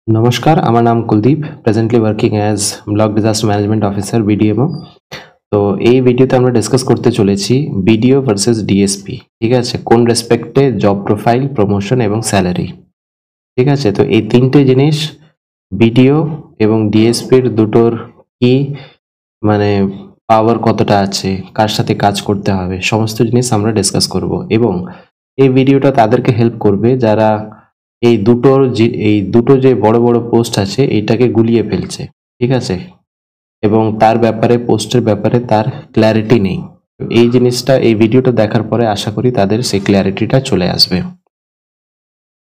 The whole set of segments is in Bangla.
নমস্কার, আমার নাম Kuldeep, presently working as block disaster management officer BDMO. তো এই ভিডিওতে আমরা ডিসকাস করতে চলেছি বিডিও ভার্সেস ডিএসপি। ঠিক আছে, কোন রেসপেক্টে জব প্রোফাইল, প্রমোশন এবং স্যালারি। ঠিক আছে, তো এই তিনটে জিনিস বিডিও এবং ডিএসপির দুটোর কি মানে পাওয়ার কতটা আছে, কার সাথে কাজ করতে হবে, সমস্ত জিনিস আমরা ডিসকাস করব। এবং এই ভিডিওটা তাদেরকে হেল্প করবে যারা এই দুটো যে বড় বড় পোস্ট আছে এটাকে গুলিয়ে ফেলছে। ঠিক আছে, এবং তার ব্যাপারে, পোস্টের ব্যাপারে তার ক্ল্যারিটি নেই। এই জিনিসটা, এই ভিডিওটা দেখার পরে আশা করি তাদের সেই ক্ল্যারিটিটা চলে আসবে।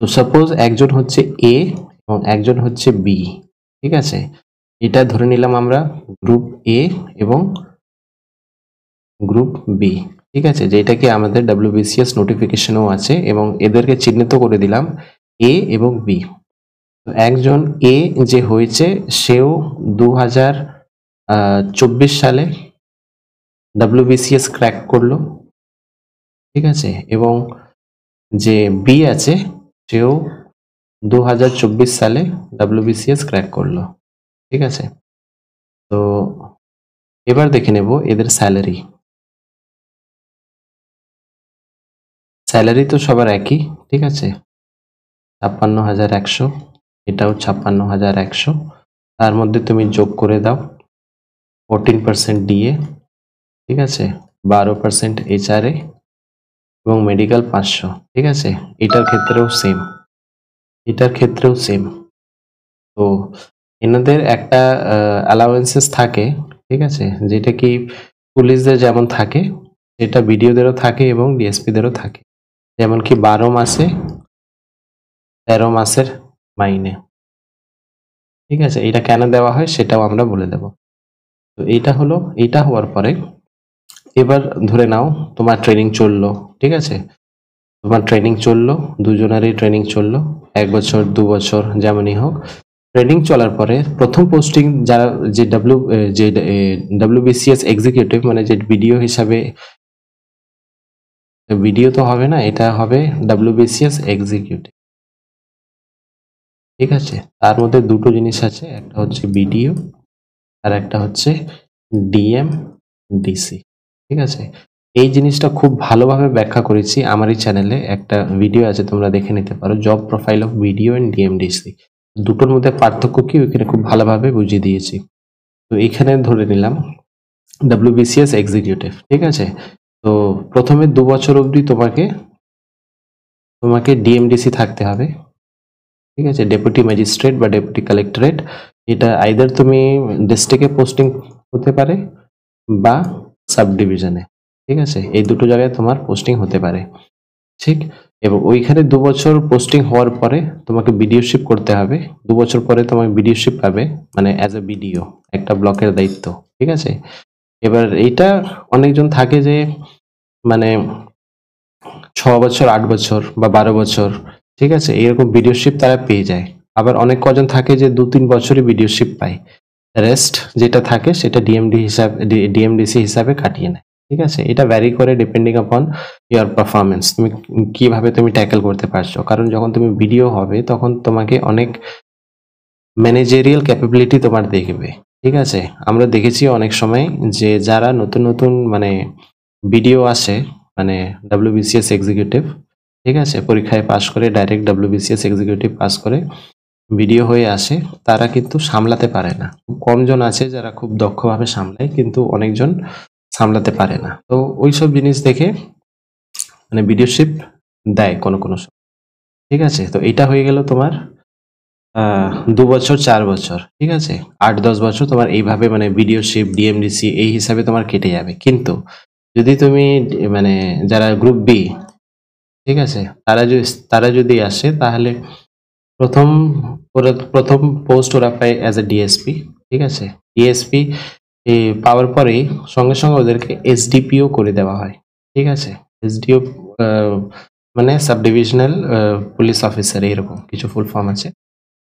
তো সাপোজ একজন হচ্ছে এ এবং একজন হচ্ছে বি। ঠিক আছে, এটা ধরে নিলাম আমরা গ্রুপ এ এবং গ্রুপ বি। ঠিক আছে, যেটা কি আমাদের WBCS নোটিফিকেশনও আছে, এবং এদেরকে চিহ্নিত করে দিলাম এ এবং বি। একজন এ যে হয়েছে সেও 2024 সালে WBCS ক্র্যাক করলো। ঠিক আছে, এবং যে বি আছে সেও 2024 সালে WBCS ক্র্যাক করলো। ঠিক আছে, তো এবার দেখে নেব এদের স্যালারি। স্যালারি তো সবার একই। ঠিক আছে, 56,100, এটাও 56,100। তার মধ্যে তুমি যোগ করে দাও 14% ডিএ। ঠিক আছে, 12% HRA এবং মেডিকেল 500। ঠিক আছে, এটার ক্ষেত্রেও সেম। তো এনাদের একটা অ্যালাউয়েন্সেস থাকে। ঠিক আছে, যেটা কি পুলিশদের যেমন থাকে সেটা বিডিওদেরও থাকে এবং ডিএসপিদেরও থাকে। যেমন কি 12 মাসে 13 মাসের মাইনে। ঠিক আছে, এটা কেন দেওয়া হয় সেটাও আমরা বলে দেব। তো এইটা হওয়ার পরে এবার ধরে নাও তোমার ট্রেনিং চললো। ঠিক আছে, তোমার ট্রেনিং চললো, দুজনেরই ট্রেনিং চললো 1 বছর 2 বছর যেমনই হোক। ট্রেনিং চলার পরে প্রথম পোস্টিং যারা যে WBCS এক্সিকিউটিভ, মানে যে ভিডিও তো হবে না, এটা হবে WBCS এক্সিকিউটিভ। ঠিক আছে, তার মধ্যে দুটো জিনিস আছে, একটা হচ্ছে বিডিও আর একটা হচ্ছে DMDC। ঠিক আছে, এই জিনিসটা খুব ভালোভাবে ব্যাখ্যা করেছি আমার এই চ্যানেলে, একটা ভিডিও আছে, তোমরা দেখে নিতে পারো, job profile of BDO and DMDC। দুটোর মধ্যে পার্থক্য কি ওইখানে খুব ভালোভাবে বুঝিয়ে দিয়েছি। তো এখানে ধরে নিলাম WBCS এক্সিকিউটিভ। ঠিক আছে, তো প্রথমে 2 বছর অবধি তোমাকে DMDC থাকতে হবে। ঠিক আছে, ডেপুটি ম্যাজিস্ট্রেট বা ডেপুটি কালেক্টরেট। এটা আইদার তুমি ডিস্ট্রিক্টে পোস্টিং হতে পারে বা সাব ডিভিশনে। ঠিক আছে, এই দুটো জায়গায় তোমার পোস্টিং হতে পারে। ঠিক, এবং ওইখানে 2 বছর পোস্টিং হওয়ার পরে তোমাকে বিডিওশিপ করতে হবে। 2 বছর পরে তোমার বিডিওশিপ পাবে, মানে অ্যাজ এ বিডিও, একটা ব্লকের দায়িত্ব। ঠিক আছে, এবার এইটা অনেকজন থাকে যে মানে 6 বছর, 8 বছর বা 12 বছর। ঠিক আছে, এরকম বিডিওশিপ তারা পেয়ে যায়। আবার অনেক কজন থাকে যে 2-3 বছরই বিডিওশিপ পায়, রেস্ট যেটা থাকে সেটা ডিএমডিসি হিসাবে কাটিয়ে নেয়। ঠিক আছে, এটা ভ্যারি করে ডিপেন্ডিং আপন ইয়ার পারফরমেন্স, তুমি কিভাবে তুমি ট্যাকেল করতে পারছো। কারণ যখন তুমি ভিডিও হবে তখন তোমাকে অনেক ম্যানেজেরিয়াল ক্যাপাবিলিটি তোমার দেখবে। ঠিক আছে, আমরা দেখেছি অনেক সময় যে যারা নতুন নতুন মানে ভিডিও আসে, মানে WBCS এক্সিকিউটিভ, ঠিক আছে, পরীক্ষায় পাশ করে ডাইরেক্ট WBCS এক্সিকিউটিভ পাস করে ভিডিও হয়ে আসে, তারা কিন্তু সামলাতে পারে না। খুব কমজন আছে যারা খুব দক্ষভাবে সামলায়, কিন্তু অনেকজন সামলাতে পারে না। তো ওইসব জিনিস দেখে মানে ভিডিওশিপ দেয় কোনো কোনো সময়। ঠিক আছে, তো এটা হয়ে গেল তোমার 2 বছর 4 বছর। ঠিক আছে, 8-10 বছর তোমার এইভাবে মানে ভিডিওশিপ, ডিএমডিসি এই হিসাবে তোমার কেটে যাবে। কিন্তু যদি তুমি মানে যারা গ্রুপ বি, ঠিক আছে, তারা যদি আসে তাহলে প্রথম প্রথম পোস্ট ওরা পায় অ্যাজ এ ডিএসপি। ঠিক আছে, ডিএসপি পাওয়ার পরেই সঙ্গে সঙ্গে ওদেরকে এসডিপিও করে দেওয়া হয়। ঠিক আছে, এসডিও মানে সাব ডিভিশনাল পুলিশ অফিসার, এরকম কিছু ফুল ফর্ম আছে।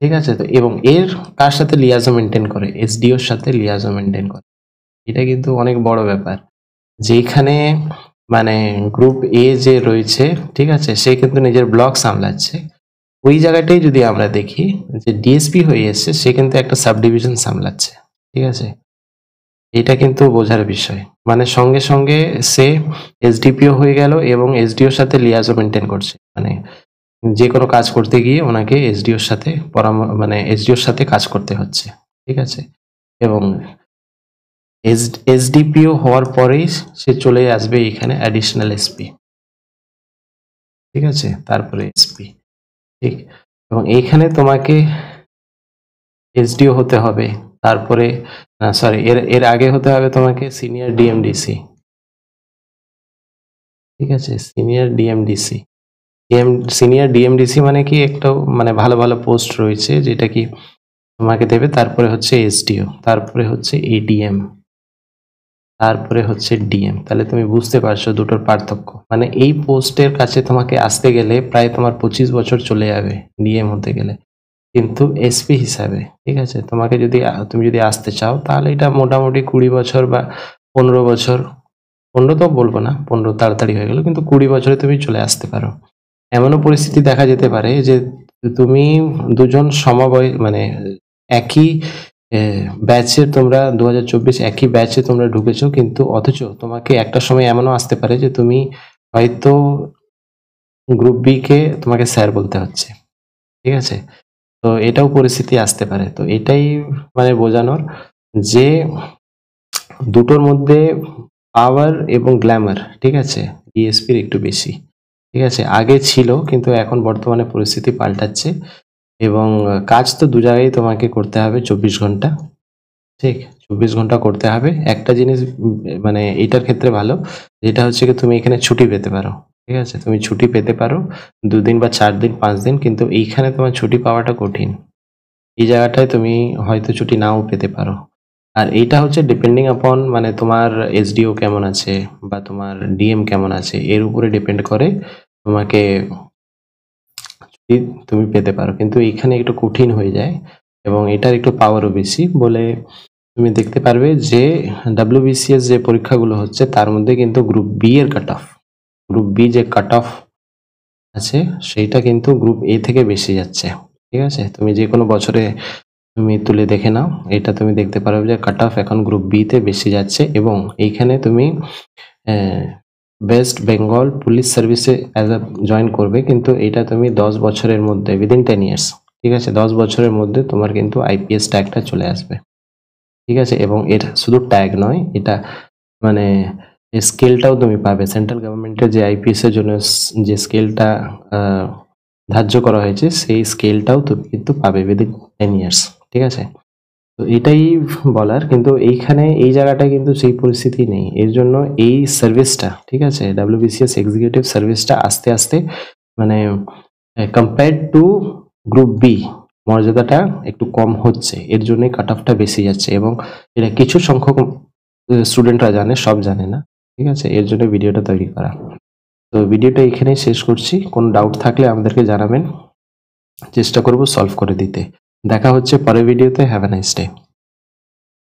ঠিক আছে, তো এবং এর কার সাথে লিয়াজো মেনটেন করে, এসডিওর সাথে লিয়াজো মেনটেন করে। এটা কিন্তু অনেক বড় ব্যাপার, যেখানে মানে গ্রুপ এ যে রয়েছে, ঠিক আছে, সে কিন্তু নিজের ব্লক সামলাচ্ছে, ওই জায়গাটাই যদি আমরা দেখি যে ডিএসপি হয়ে এসছে, সে কিন্তু একটা সাব ডিভিশন সামলাচ্ছে, ঠিক আছে। এটা কিন্তু বোঝার বিষয়, মানে সঙ্গে সঙ্গে সে এসডিপিও হয়ে গেল এবং এসডিওর সাথে লিয়াজও মেনটেন করছে, মানে যে কোনো কাজ করতে গিয়ে ওনাকে এসডিওর সাথে মানে এসডিওর সাথে কাজ করতে হচ্ছে, ঠিক আছে। এবং এসডিপিও হওয়ার পরেই সে চলে আসবে এখানে অ্যাডিশনাল এসপি, ঠিক আছে, তারপরে এসপি, ঠিক। এবং এইখানে তোমাকে এসডিও হতে হবে, তারপরে সরি এর এর আগে হতে হবে তোমাকে সিনিয়র ডিএমডিসি, ঠিক আছে, সিনিয়র ডিএমডিসি। সিনিয়র ডিএমডিসি মানে কি একটা মানে ভালো ভালো পোস্ট রয়েছে যেটা কি তোমাকে দেবে। তারপরে হচ্ছে এসডিও, তারপরে হচ্ছে এডিএম, তারপরে হচ্ছে ডিএম। তাহলে তুমি বুঝতে পারছো দুটোর পার্থক্য, মানে এই পোস্টের কাছে তোমাকে আসতে গেলে প্রায় তোমার 25 বছর চলে যাবে ডিএম হতে গেলে, কিন্তু এসপি হিসাবে, ঠিক আছে, তোমাকে যদি তুমি যদি আসতে চাও তাহলে এটা মোটামুটি 20 বছর বা 15 বছর, 15 তো বলবো না, 15 তাড়াতাড়ি হয়ে গেল, কিন্তু 20 বছরে তুমি চলে আসতে পারো। এমনও পরিস্থিতি দেখা যেতে পারে যে তুমি দুজন সমবয় মানে একই ব্যাচে, তোমরা 2024 একই ব্যাচে তোমরা ঢুকেছো, কিন্তু অথচ তোমাকে একটা সময় এমনও আসতে পারে যে তুমি হয়তো গ্রুপ বি কে তোমাকে স্যার বলতে হচ্ছে, ঠিক আছে। তো এটাও পরিস্থিতি আসতে পারে। তো এটাই মানে বোঝানোর যে দুটোর মধ্যে পাওয়ার এবং গ্ল্যামার, ঠিক আছে, ডিএসপির একটু বেশি, ঠিক আছে। আগে ছিল কিন্তু এখন বর্তমানে পরিস্থিতি পাল্টাচ্ছে এবং কাজ তো দু জায়গায় তোমাকে করতে হবে 24 ঘন্টা, ঠিক। 24 ঘন্টা করতে হবে। একটা জিনিস মানে এইটার ক্ষেত্রে ভালো, যেটা হচ্ছে কি তুমি এখানে ছুটি পেতে পারো, ঠিক আছে, তুমি ছুটি পেতে পারো 2 দিন বা 4 দিন 5 দিন, কিন্তু এইখানে তোমার ছুটি পাওয়াটা কঠিন। এই জায়গাটায় তুমি হয়তো ছুটি নাও পেতে পারো। আর এইটা হচ্ছে ডিপেন্ডিং আপন মানে তোমার এসডিও কেমন আছে বা তোমার ডিএম কেমন আছে এর উপরে ডিপেন্ড করে তোমাকে ছুটি তুমি পেতে পারো, কিন্তু এখানে একটু কঠিন হয়ে যায় এবং এটার একটু পাওয়ারও বেশি বলে তুমি দেখতে পারবে যে ডাব্লিউবিসিএস যে পরীক্ষাগুলো হচ্ছে তার মধ্যে কিন্তু গ্রুপ বি এর কাট অফ, গ্রুপ বি যে কাট অফ আছে সেইটা কিন্তু গ্রুপ এ থেকে বেশি যাচ্ছে, ঠিক আছে। তুমি যে কোনো বছরে তুমি তুলে দেখে নাও, এটা তুমি দেখতে পারবে যে কাট অফ এখন গ্রুপ বি তে বেশি যাচ্ছে এবং এইখানে তুমি ওয়েস্ট বেঙ্গল পুলিশ সার্ভিসে অ্যাজ আ জয়েন করবে, কিন্তু এটা তুমি 10 বছরের মধ্যে উইদিন 10 ইয়ার্স, ঠিক আছে, 10 বছরের মধ্যে তোমার কিন্তু আইপিএস ট্যাগটা চলে আসবে, ঠিক আছে। এবং এর শুধু ট্যাগ নয়, এটা মানে স্কেলটাও তুমি পাবে। সেন্ট্রাল গভর্নমেন্টের যে আইপিএস এর জন্য যে স্কেলটা ধার্য করা হয়েছে সেই স্কেলটাও তুমি কিন্তু পাবে উইদিন 10 ইয়ার্স, ঠিক আছে। তো এটাই বলার, কিন্তু এইখানে এই জায়গাটায় কিন্তু সেই পরিস্থিতি নেই। এর জন্য এই সার্ভিসটা, ঠিক আছে, ডাব্লিউবিসিএস এক্সিকিউটিভ সার্ভিসটা আস্তে আস্তে মানে কম্পেয়ার্ড টু গ্রুপ বি মর্যাদাটা একটু কম হচ্ছে, এর জন্যই কাট অফটা বেশি যাচ্ছে এবং এটা কিছু সংখ্যক স্টুডেন্টরা জানে, সব জানে না, ঠিক আছে। এর জন্য ভিডিওটা তৈরি করা। তো ভিডিওটা এখানেই শেষ করছি। কোনো ডাউট থাকলে আমাদেরকে জানাবেন, চেষ্টা করব সলভ করে দিতে। দেখা হচ্ছে পরের ভিডিওতে। Have a nice day.